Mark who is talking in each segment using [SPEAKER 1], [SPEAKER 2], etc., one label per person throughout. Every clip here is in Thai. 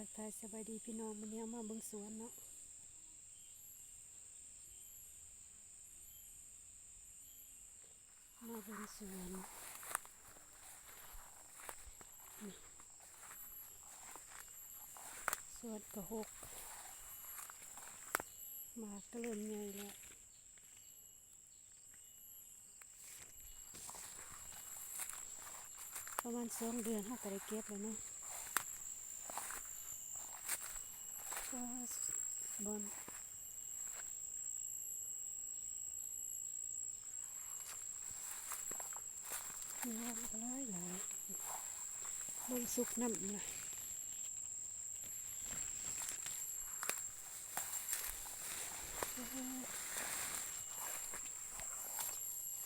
[SPEAKER 1] กทายสบายดีพี่น้องวันนี้มาเบิ่งสวนเนาะมาเบิ่งสวนสวนกระหกหมากก็เริ่มใหญ่แล้วประมาณ2 เดือนเขาก็ได้เก็บแล้วเนาะก็บอนน้ำก็หลายเบิ่งสุกน้ำเลย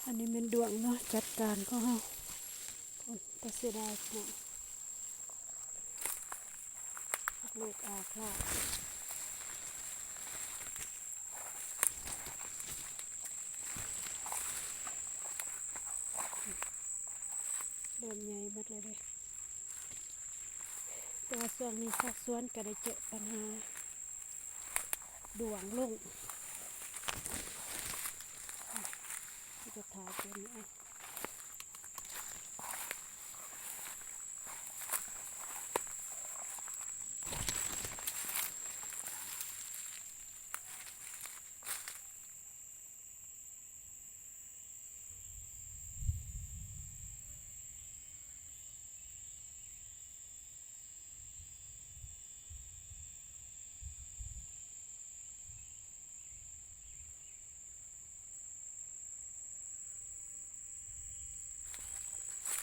[SPEAKER 1] อันนี้เป็นดวงเนาะจัดการก็เฮาแต่เสียดายเนาะลูกอาคลาเริ่มใหญ่หมดเลยเด้แต่ว่าช่วงนี้ภาคสวนก็ได้เจอปัญหาดวงลงจะถ่ายตัวนี้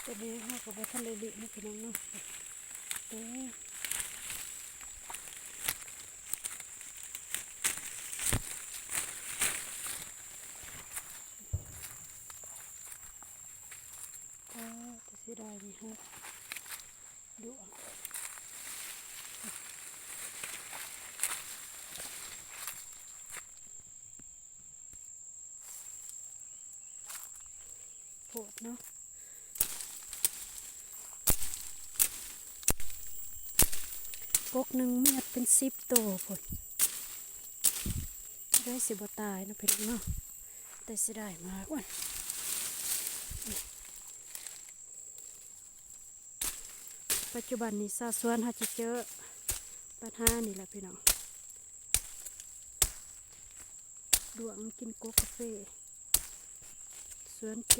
[SPEAKER 1] ตัวนี้เขาก็ไปทะเลดินี่พี่น้องเนาะจะเสียดายนี่ฮะดวงโผดเนาะกกหนึ่งเมียดเป็น10 ตัวผลได้สิบตายนะเพื่อนเนาะแต่เสียดายมากวันปัจจุบันนี้ซาสวนหาจะเจอปัญหานี่แหละพี่น้องดวงกินโกกาแฟสวนแก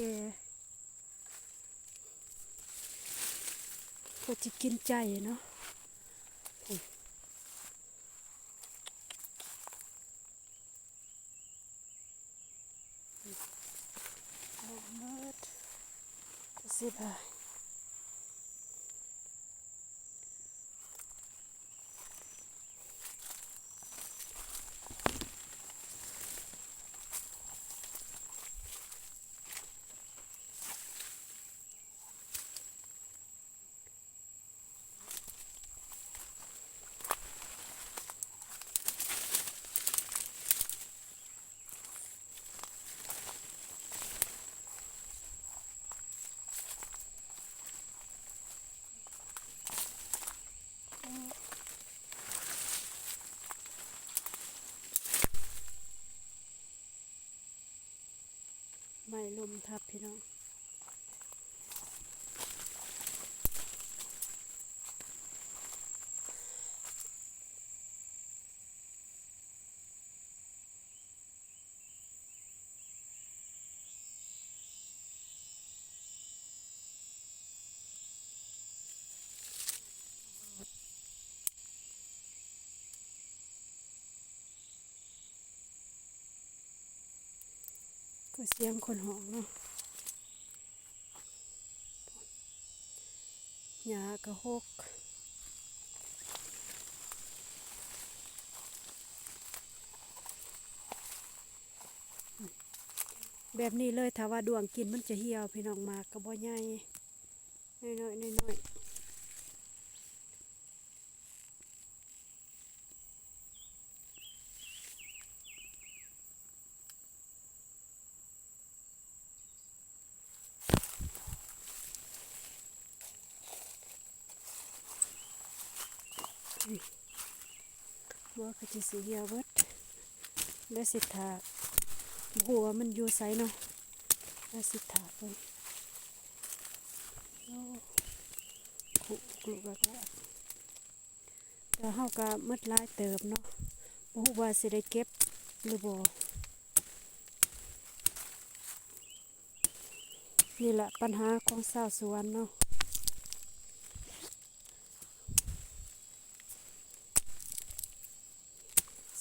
[SPEAKER 1] ก็จะกินใจเนาะเมิดจะเสียดายไม่ลมทับพี่น้องก็เสียงคนหองเนาะหญ้ากระหกแบบนี้เลยถ้าว่าดวงกินมันจะเหี่ยวพี่น้องมากก็บ่ใหญ่น้อย บ่ก็สิเหี่ยวเบิดแล้วสิถากบ่ฮู้ว่ามันอยู่ไสเนาะแล้วสิถากเบิ่งโอ้ขุกลุกแล้วแต่เฮาก็หมดหลายเติบเนาะบ่ฮู้ว่าสิได้เก็บหรือบ่นี่แหละปัญหาของชาวสวนเนาะ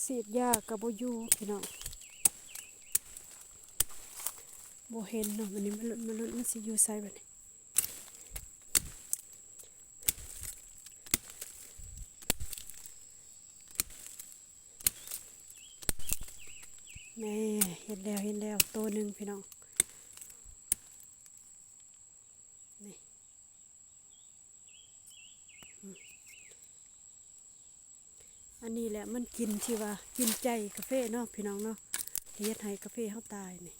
[SPEAKER 1] ฉีดยาก็บ่อยู่พี่น้องบ่เห็นเนาะวันนี้มันสิอยู่ไสบัดนี้แม่เห็นแล้วตัวหนึงพี่น้องนี่อันนี้แหละมันกินที่ว่ากินใจกาแฟเนาะพี่น้องเนาะเฮ็ดให้กาแฟเฮาตายนี่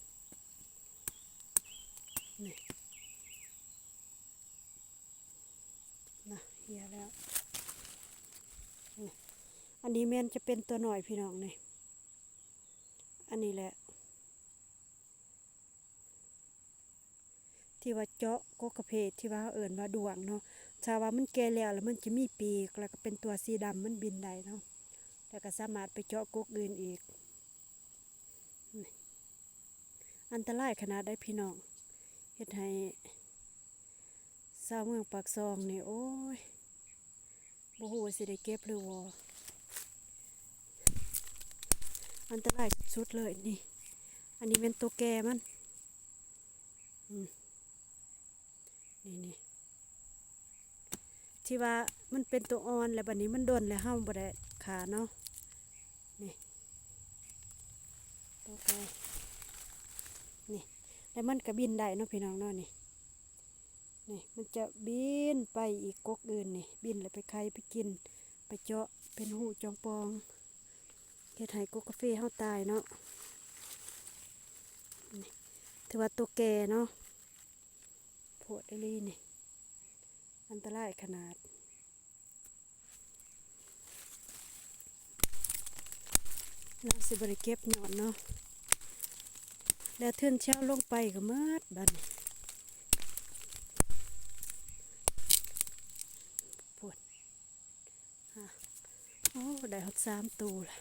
[SPEAKER 1] นะเหี่ยแล้วนี่อันนี้แม่นจะเป็นตัวหน่อยพี่น้องนี่อันนี้แหละที่ว่าเจาะกกกระเพดที่ว่าเอิ้นว่าดวงเนาะถ้าว่ามันแก่แล้วมันจะมีปีกแล้วก็เป็นตัวสีดำมันบินได้เนาะแล้วก็สามารถไปเจาะกกอื่นอีกอันตรายขนาดได้พี่น้องเฮ็ดให้ชาวเมืองปากซองนี่โอ้ยบ่ฮู้ว่าสิได้เก็บหรือบ่อันตรายสุดๆเลยนี่อันนี้เป็นตัวแก่มันนี่ที่ว่ามันเป็นตัวอ่อนแล้วบัดนี้มันโดนแล้วเฮาบ่ได้ขาเนาะนี่ตัวแก่นี่แล้วมันก็บินได้เนาะพี่น้องเนาะนี่มันจะบินไปอีกกกอื่นนี่บินแล้วไปไข่ไปกินไปเจาะเป็นหูจองปองเฮ็ดให้กกกาแฟเฮาตายเนาะนี่ถือว่าตัวแก่เนาะโพดอีหลีนี่อันตรายขนาดเราสิบ่ได้เก็บยอดเนาะแล้วเทื่อนเช้าลงไปก็หมดบัดนี้ปวดโอ้ได้ฮอด3ตัวละ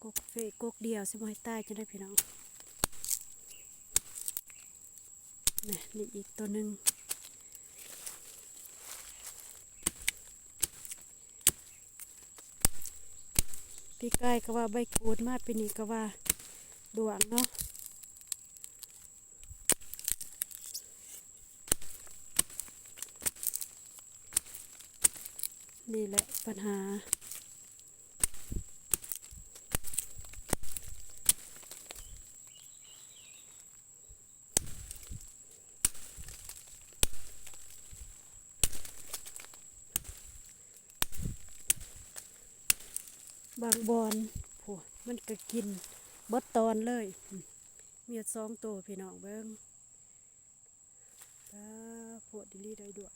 [SPEAKER 1] กกเฟกกเดียวสิบ่ให้ตายจังได๋พี่น้องนี่อีกตัวหนึงพี่กายก็ว่าใบกูดมาปีนี้ก็ว่าดวงเนาะนี่แหละปัญหาบางบอนโหมันก็กินเบิดตอนเลยมี2 ตัวพี่น้องเบิ่งโพดดิลี่ได้ด้วย